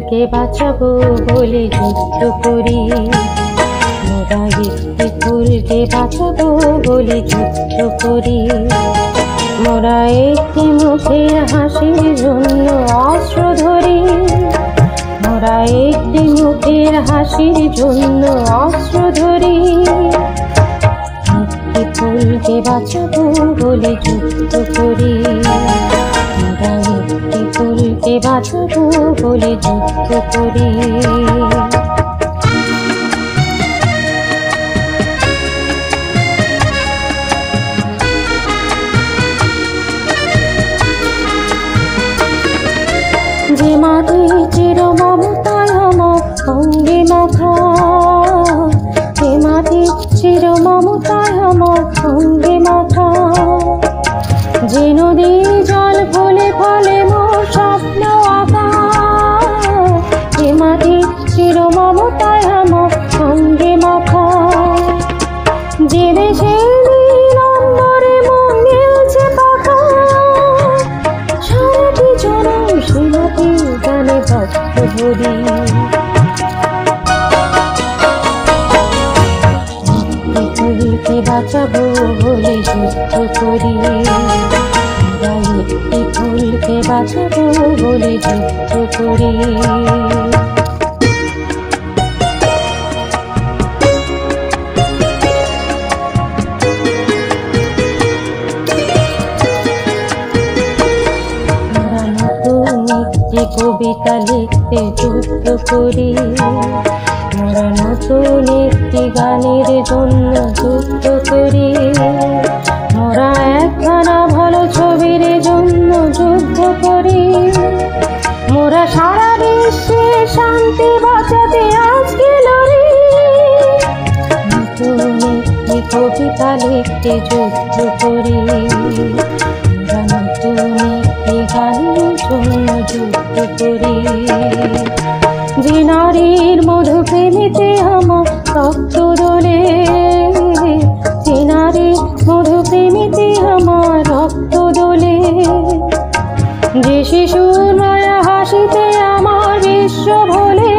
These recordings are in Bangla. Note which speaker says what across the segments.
Speaker 1: ফুলকে বাঁচাবো বলে যুদ্ধ করি। মোরা একটি ফুলকে বাঁচাবো বলে যুদ্ধ করি। মোরা একটি মুখের হাসির জন্য অস্ত্র ধরি। মোরা একটি মুখের হাসির জন্য অস্ত্র ধরি। একটি ফুলকে বাঁচাবো বলে যুদ্ধ করি। মোরা একটি ফুলকে বাঁচাবো বলে যুদ্ধ করি। যে মাটি চির মমতায় আমার অঙ্গে মাখা, যে মাটি চির মমতায় আমার অঙ্গে মাখা, যে নদী জল ফলে ফলে মোর স্বপ্ন আঁকা, যে মাটি চির মমতায় আমার অঙ্গে মাখা, যে দেশে নম্বরে মন গেছে পাখা, সারাটি জনম সীমাটি গানে ভক্ত ভরি। ফুলকে বাঁচাবো বলে যুদ্ধ করি। একটি ফুলকে বাঁচাবো বলে যুদ্ধ করি। কবিতা লিখতে যুদ্ধ করি। মোরা নতুন একটি গানের জন্য যুদ্ধ করি। মোরা একখানা ভালো ছবির জন্য যুদ্ধ করি। মোরা সারা বিশ্বে শান্তি বাঁচাতে আজকে লড়ি। নতুন একটি কবিতা লিখতে যুদ্ধ করি। মোরা নতুন একটি গানের জন্য যুদ্ধ করি। যে নারীর মধু প্রেমিতে আমার রক্ত দোলে, যে নারীর মধু প্রেমিতে আমার রক্ত দোলে, যে শিশুর মায়া হাসিতে আমার বিশ্ব ভোলে,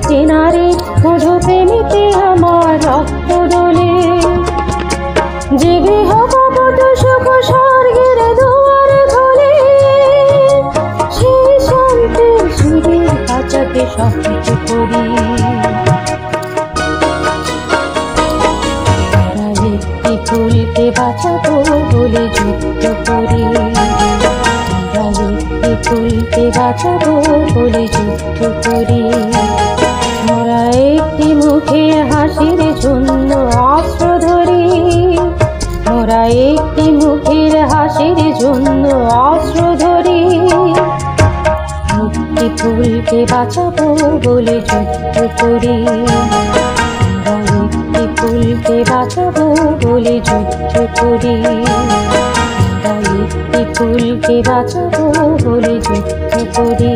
Speaker 1: যে নারীর মধু প্রেমিতে আমার রক্ত দোলে, যে গৃহ কপট সুখ স্বর্গের দুয়ারে খোলে, সেই শান্তির শিবির বাঁচাতে সব কিছু করি। মোরা একটি ফুলকে বাঁচাবো বলে যুদ্ধ করি। মোরা একটি ফুলকে বাঁচাবো বলে যুদ্ধ করি। মোরা একটি মুখের হাসির জন্য অস্ত্র ধরি। মোরা একটি মুখের হাসির জন্য অস্ত্র ধরি। একটি ফুলকে বাঁচাবো বলে যুদ্ধ করি। মোরা একটি ফুলকে বাঁচাবো বলে যুদ্ধ করি। মোরা একটি ফুলকে বাঁচাবো বলে যুদ্ধ করি।